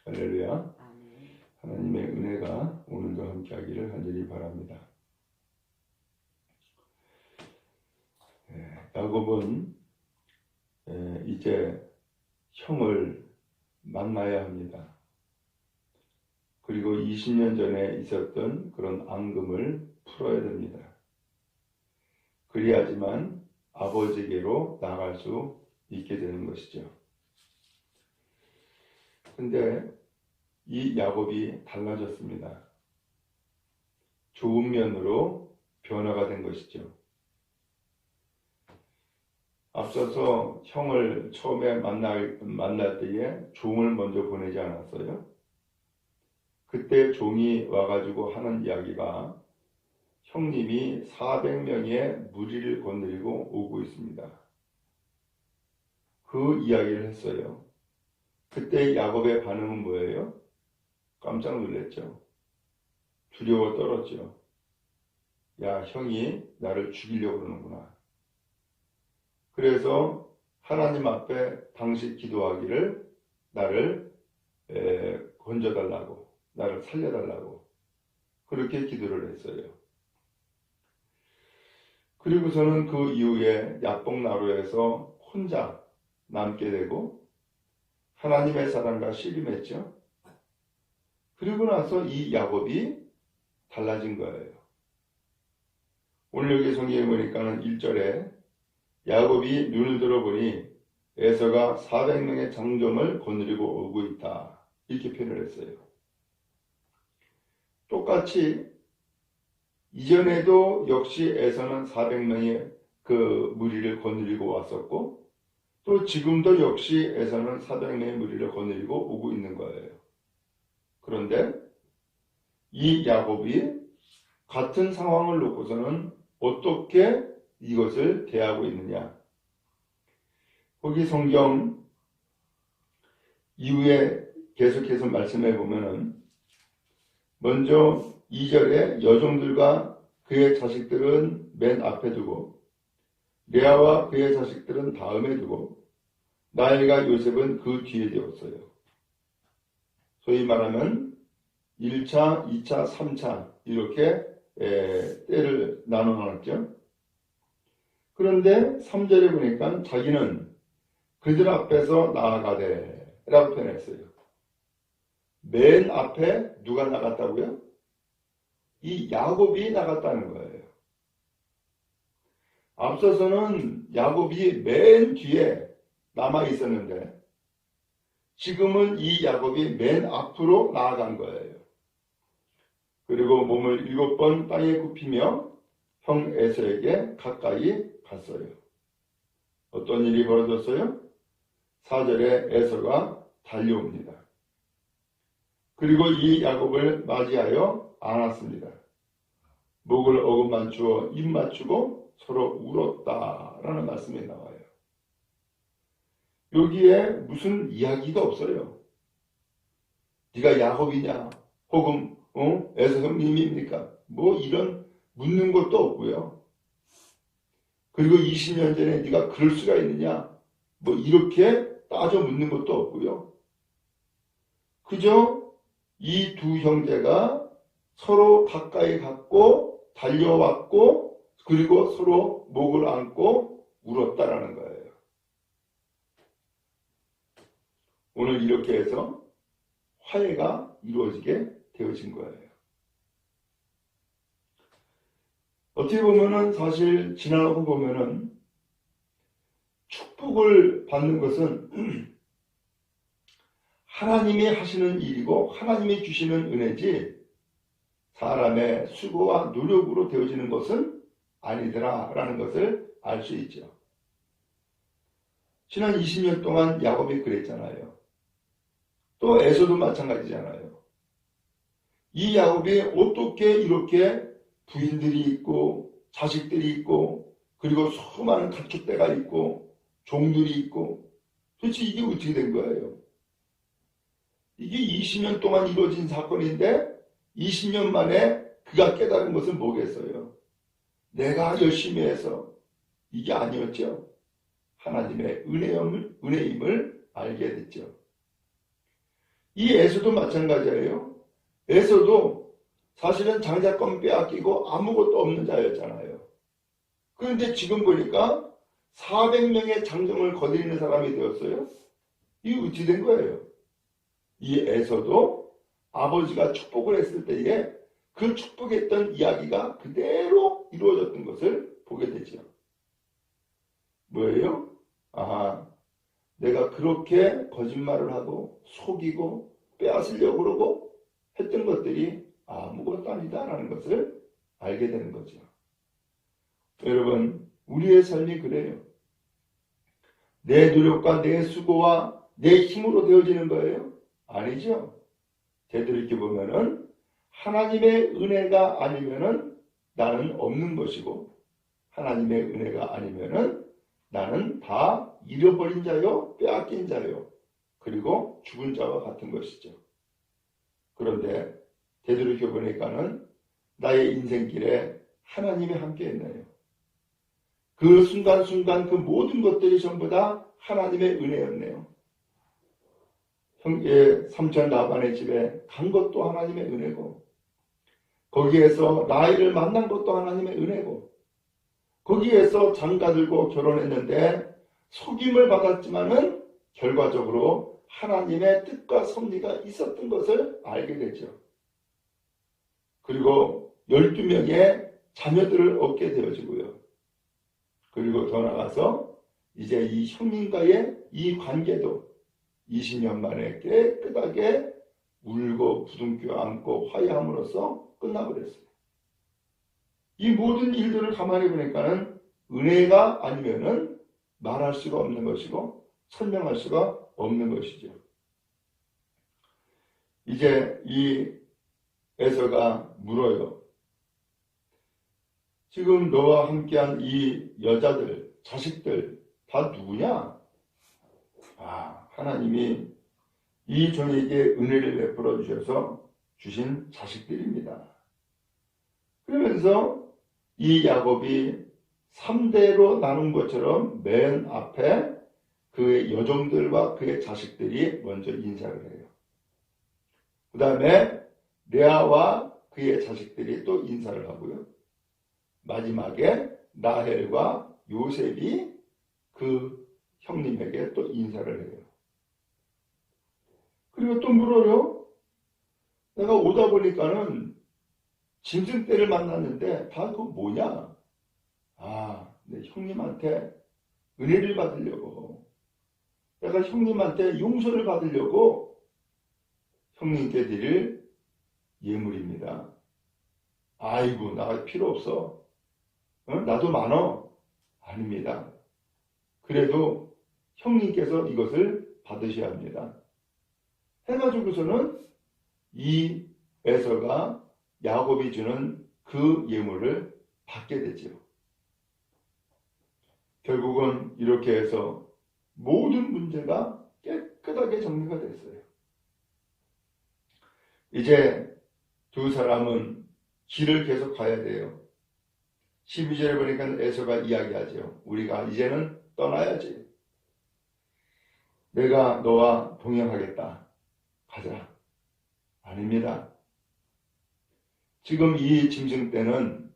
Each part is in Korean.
할렐루야. 아멘. 하나님의 은혜가 오늘도 함께하기를 간절히 바랍니다. 야곱은 이제 형을 만나야 합니다. 그리고 20년 전에 있었던 그런 앙금을 풀어야 됩니다. 그래야지만 아버지에게로 나갈 수 있게 되는 것이죠. 근데 이 야곱이 달라졌습니다. 좋은 면으로 변화가 된 것이죠. 앞서서 형을 처음에 만날 때에 종을 먼저 보내지 않았어요? 그때 종이 와가지고 하는 이야기가 형님이 400명의 무리를 거느리고 오고 있습니다. 그 이야기를 했어요. 그때 야곱의 반응은 뭐예요? 깜짝 놀랐죠. 두려워 떨었죠. 야, 형이 나를 죽이려고 그러는구나. 그래서 하나님 앞에 당시 기도하기를 나를 건져달라고, 나를 살려달라고 그렇게 기도를 했어요. 그리고서는 그 이후에 야복나루에서 혼자 남게 되고 하나님의 사랑과 씨름했죠. 그리고 나서 이 야곱이 달라진 거예요. 오늘 여기 성경에 보니까는 1절에 야곱이 눈을 들어보니 에서가 400명의 장정을 거느리고 오고 있다. 이렇게 표현을 했어요. 똑같이 이전에도 역시 에서는 400명의 그 무리를 거느리고 왔었고 또 지금도 역시 에서는 400명의 무리를 거느리고 오고 있는 거예요. 그런데 이 야곱이 같은 상황을 놓고서는 어떻게 이것을 대하고 있느냐. 거기 성경 이후에 계속해서 말씀해 보면은 먼저 2절에 여종들과 그의 자식들은 맨 앞에 두고 레아와 그의 자식들은 다음에 두고 라헬과 요셉은 그 뒤에 되었어요. 소위 말하면 1차, 2차, 3차 이렇게 때를 나눠 놨죠. 그런데 3절에 보니까 자기는 그들 앞에서 나아가되 라고 표현했어요. 맨 앞에 누가 나갔다고요? 이 야곱이 나갔다는 거예요. 앞서서는 야곱이 맨 뒤에 남아 있었는데 지금은 이 야곱이 맨 앞으로 나아간 거예요. 그리고 몸을 7번 땅에 굽히며 형 에서에게 가까이 갔어요. 어떤 일이 벌어졌어요? 4절에 에서가 달려옵니다. 그리고 이 야곱을 맞이하여 안았습니다. 목을 어긋만 주어 입 맞추고 서로 울었다라는 말씀이 나와요. 여기에 무슨 이야기가 없어요. 네가 야곱이냐 혹은 에서 형님입니까? 뭐 이런 묻는 것도 없고요. 그리고 20년 전에 네가 그럴 수가 있느냐 뭐 이렇게 따져 묻는 것도 없고요. 그저 이 두 형제가 서로 가까이 갔고 달려왔고 그리고 서로 목을 안고 울었다라는 거예요. 오늘 이렇게 해서 화해가 이루어지게 되어진 거예요. 어떻게 보면은 사실 지나고 보면은 축복을 받는 것은 하나님이 하시는 일이고 하나님이 주시는 은혜지 사람의 수고와 노력으로 되어지는 것은 아니더라라는 것을 알 수 있죠. 지난 20년 동안 야곱이 그랬잖아요. 또 에서도 마찬가지잖아요. 이 야곱이 어떻게 이렇게 부인들이 있고 자식들이 있고 그리고 수많은 가축대가 있고 종들이 있고 도대체 이게 어떻게 된 거예요? 이게 20년 동안 이루어진 사건인데 20년 만에 그가 깨달은 것은 뭐겠어요? 내가 열심히 해서 이게 아니었죠. 하나님의 은혜임을 알게 됐죠. 이 에서도 마찬가지예요. 에서도 사실은 장자권 빼앗기고 아무것도 없는 자였잖아요. 그런데 지금 보니까 400명의 장정을 거느리는 사람이 되었어요. 이게 어찌 된 거예요? 이 에서도 아버지가 축복을 했을 때에 그 축복했던 이야기가 그대로 이루어졌던 것을 보게 되죠. 뭐예요? 내가 그렇게 거짓말을 하고 속이고 빼앗으려고 그러고 했던 것들이 아무것도 아니다라는 것을 알게 되는 거죠. 여러분, 우리의 삶이 그래요. 내 노력과 내 수고와 내 힘으로 되어지는 거예요? 아니죠. 되돌이켜 보면은 하나님의 은혜가 아니면은 나는 없는 것이고, 하나님의 은혜가 아니면은 나는 다 잃어버린 자요, 빼앗긴 자요, 그리고 죽은 자와 같은 것이죠. 그런데 되돌이켜 보니까는 나의 인생길에 하나님이 함께 했네요. 그 순간순간 그 모든 것들이 전부 다 하나님의 은혜였네요. 삼촌 라반의 집에 간 것도 하나님의 은혜고, 거기에서 라헬을 만난 것도 하나님의 은혜고, 거기에서 장가들고 결혼했는데 속임을 받았지만은 결과적으로 하나님의 뜻과 섭리가 있었던 것을 알게 되죠. 그리고 12명의 자녀들을 얻게 되어지고요. 그리고 더 나아가서 이제 이 형님과의 이 관계도 20년 만에 깨끗하게 울고 부둥켜 안고 화해함으로써 끝나버렸어요. 이 모든 일들을 가만히 보니까는 은혜가 아니면은 말할 수가 없는 것이고 설명할 수가 없는 것이죠. 이제 이 에서가 물어요. 지금 너와 함께한 이 여자들, 자식들 다 누구냐? 하나님이 이 종에게 은혜를 베풀어 주셔서 주신 자식들입니다. 그러면서 이 야곱이 3대로 나눈 것처럼 맨 앞에 그의 여종들과 그의 자식들이 먼저 인사를 해요. 그 다음에 레아와 그의 자식들이 또 인사를 하고요. 마지막에 라헬과 요셉이 그 형님에게 또 인사를 해요. 그리고 또 물어요. 내가 오다 보니까는 짐승떼를 만났는데 다 그거 뭐냐? 내 형님한테 은혜를 받으려고, 내가 형님한테 용서를 받으려고 형님께 드릴 예물입니다. 아이고, 나 필요 없어. 나도 많어. 아닙니다. 그래도 형님께서 이것을 받으셔야 합니다. 해가지고서는 이 에서가 야곱이 주는 그 예물을 받게 되죠. 결국은 이렇게 해서 모든 문제가 깨끗하게 정리가 됐어요. 이제 두 사람은 길을 계속 가야 돼요. 12절에 보니까 에서가 이야기하죠. 우리가 이제는 떠나야지. 내가 너와 동행하겠다. 가자. 아닙니다. 지금 이 짐승떼는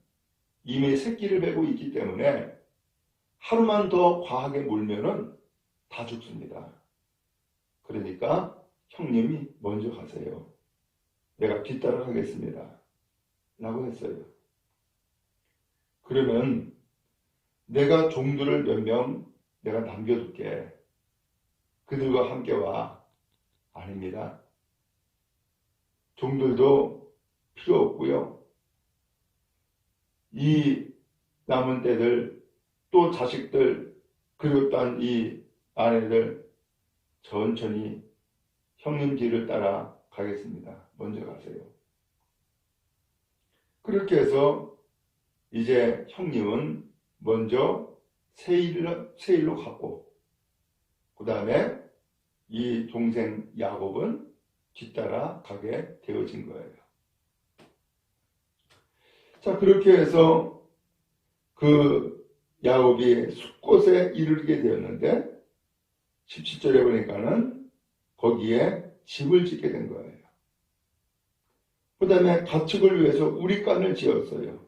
이미 새끼를 베고 있기 때문에 하루만 더 과하게 물면은 다 죽습니다. 그러니까 형님이 먼저 가세요. 내가 뒤따라가겠습니다. 라고 했어요. 그러면 내가 종들을 몇 명 내가 남겨둘게. 그들과 함께 와. 아닙니다. 종들도 필요 없고요. 이 남은 떼들, 또 자식들, 그리고 딴 이 아내들 천천히 형님 뒤를 따라 가겠습니다. 먼저 가세요. 그렇게 해서 이제 형님은 먼저 세일로 갔고, 그 다음에 이 동생 야곱은 뒤따라 가게 되어진 거예요. 자, 그렇게 해서 그 야곱이 숫곳에 이르게 되었는데 17절에 보니까는 거기에 집을 짓게 된 거예요. 그 다음에 가축을 위해서 우리간을 지었어요.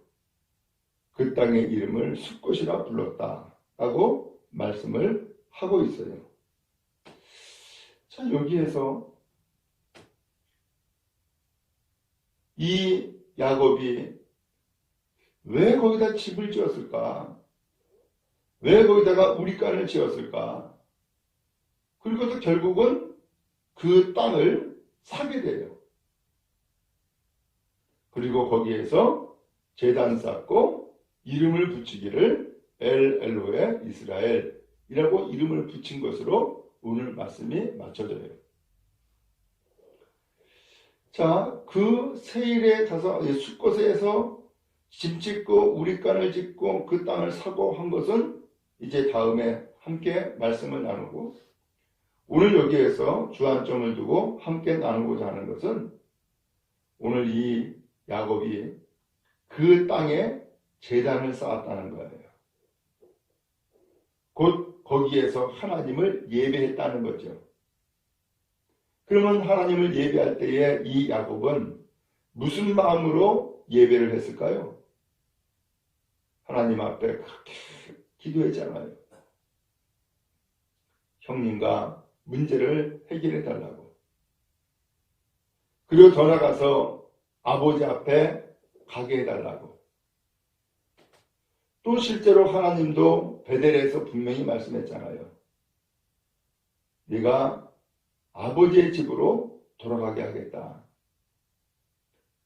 그 땅의 이름을 숫곳이라 불렀다 라고 말씀을 하고 있어요. 자, 여기에서 이 야곱이 왜 거기다 집을 지었을까? 왜 거기다가 우리간을 지었을까? 그리고 또 결국은 그 땅을 사게 돼요. 그리고 거기에서 제단 쌓고 이름을 붙이기를 엘로헤 이스라엘이라고 이름을 붙인 것으로 오늘 말씀이 맞춰져요. 자, 그 세일에 가서 숫곳에서 집 짓고 우리간을 짓고 그 땅을 사고 한 것은 이제 다음에 함께 말씀을 나누고, 오늘 여기에서 주안점을 두고 함께 나누고자 하는 것은 오늘 이 야곱이 그 땅에 제단을 쌓았다는 거예요. 곧 거기에서 하나님을 예배했다는 거죠. 그러면 하나님을 예배할 때에 이 야곱은 무슨 마음으로 예배를 했을까요? 하나님 앞에 그렇게 기도했잖아요. 형님과 문제를 해결해 달라고. 그리고 더 나가서 아버지 앞에 가게 해달라고. 또 실제로 하나님도 베델에서 분명히 말씀했잖아요. 네가 아버지의 집으로 돌아가게 하겠다.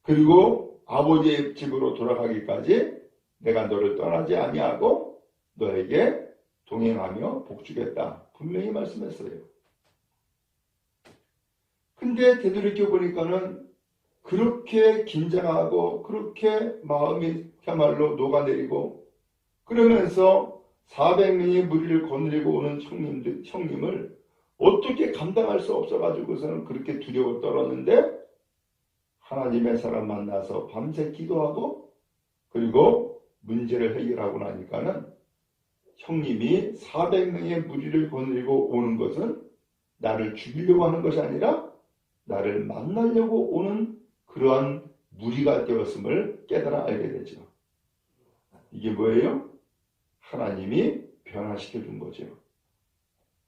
그리고 아버지의 집으로 돌아가기까지 내가 너를 떠나지 아니하고 너에게 동행하며 복주겠다. 분명히 말씀했어요. 근데 되돌이켜 보니까는 그렇게 긴장하고 그렇게 마음이 그야말로 녹아내리고 그러면서 400명의 무리를 거느리고 오는 형님을 어떻게 감당할 수 없어가지고서는 그렇게 두려워 떨었는데 하나님의 사람 만나서 밤새 기도하고 그리고 문제를 해결하고 나니까는 형님이 400명의 무리를 거느리고 오는 것은 나를 죽이려고 하는 것이 아니라 나를 만나려고 오는 그러한 무리가 되었음을 깨달아 알게 되죠. 이게 뭐예요? 하나님이 변화시켜 준 거죠.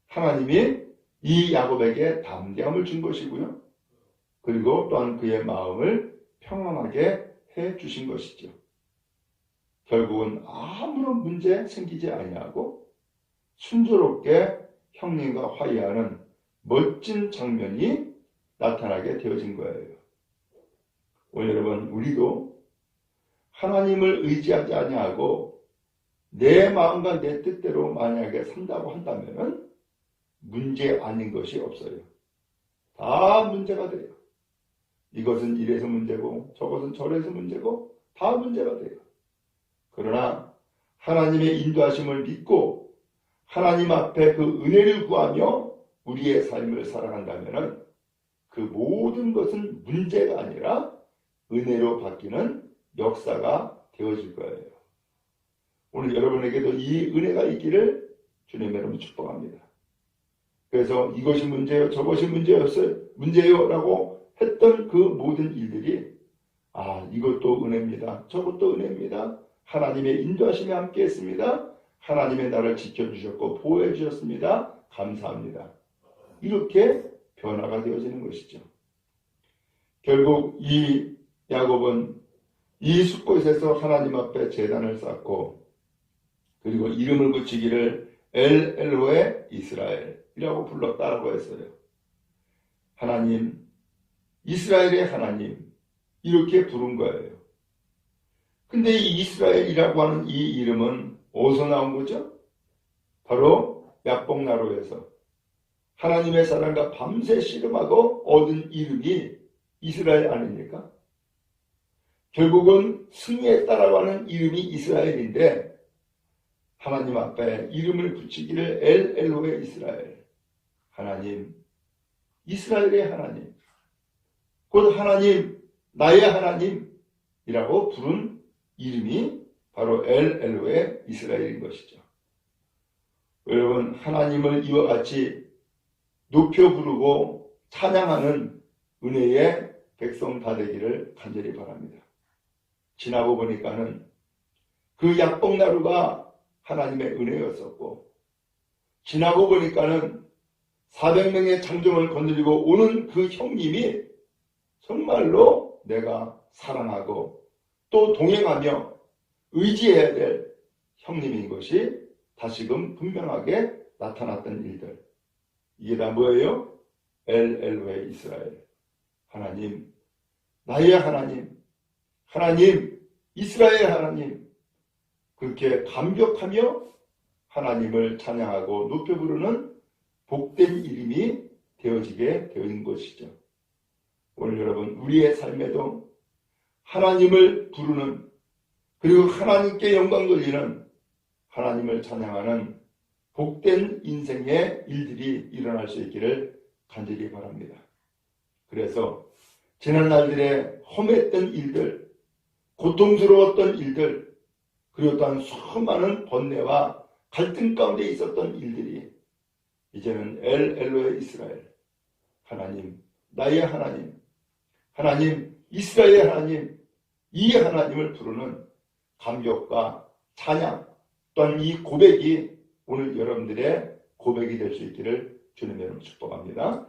하나님이 이 야곱에게 담대함을 준 것이고요. 그리고 또한 그의 마음을 평안하게 해 주신 것이죠. 결국은 아무런 문제 생기지 아니하고 순조롭게 형님과 화해하는 멋진 장면이 나타나게 되어진 거예요. 오늘 여러분, 우리도 하나님을 의지하지 아니하고 내 마음과 내 뜻대로 만약에 산다고 한다면 문제 아닌 것이 없어요. 다 문제가 돼요. 이것은 이래서 문제고 저것은 저래서 문제고 다 문제가 돼요. 그러나 하나님의 인도하심을 믿고 하나님 앞에 그 은혜를 구하며 우리의 삶을 살아간다면 그 모든 것은 문제가 아니라 은혜로 바뀌는 역사가 되어질 거예요. 오늘 여러분에게도 이 은혜가 있기를 주님의 이름으로 축복합니다. 그래서 이것이 문제요, 저것이 문제요 라고 했던 그 모든 일들이 이것도 은혜입니다. 저것도 은혜입니다. 하나님의 인도하심이 함께 했습니다. 하나님의 나를 지켜주셨고 보호해 주셨습니다. 감사합니다. 이렇게 변화가 되어지는 것이죠. 결국 이 야곱은 이 숫곳에서 하나님 앞에 제단을 쌓고 그리고 이름을 붙이기를 엘로헤 이스라엘이라고 불렀다라고 했어요. 하나님, 이스라엘의 하나님 이렇게 부른 거예요. 근데 이 이스라엘이라고 하는 이 이름은 어디서 나온 거죠? 바로 야복나루에서 하나님의 사람과 밤새 씨름하고 얻은 이름이 이스라엘 아닙니까? 결국은 승리했다라고 하는 이름이 이스라엘인데 하나님 앞에 이름을 붙이기를 엘로헤 이스라엘, 하나님, 이스라엘의 하나님, 곧 하나님, 나의 하나님이라고 부른 이름이 바로 엘로헤 이스라엘인 것이죠. 여러분, 하나님을 이와 같이 높여 부르고 찬양하는 은혜의 백성 다 되기를 간절히 바랍니다. 지나고 보니까는 그 약봉나루가 하나님의 은혜였었고, 지나고 보니까는 400명의 장정을 거느리고 오는 그 형님이 정말로 내가 사랑하고 또 동행하며 의지해야 될 형님인 것이 다시금 분명하게 나타났던 일들. 이게 다 뭐예요? 엘로헤 이스라엘. 하나님, 나의 하나님, 하나님, 이스라엘 하나님. 그렇게 감격하며 하나님을 찬양하고 높여 부르는 복된 이름이 되어지게 되는 것이죠. 오늘 여러분, 우리의 삶에도 하나님을 부르는, 그리고 하나님께 영광 돌리는, 하나님을 찬양하는 복된 인생의 일들이 일어날 수 있기를 간절히 바랍니다. 그래서 지난 날들에 험했던 일들, 고통스러웠던 일들, 그리고 또한 수많은 번뇌와 갈등 가운데 있었던 일들이 이제는 엘로헤 이스라엘, 하나님, 나의 하나님, 하나님, 이스라엘 하나님, 이 하나님을 부르는 감격과 찬양, 또한 이 고백이 오늘 여러분들의 고백이 될 수 있기를 주님의 이름으로 축복합니다.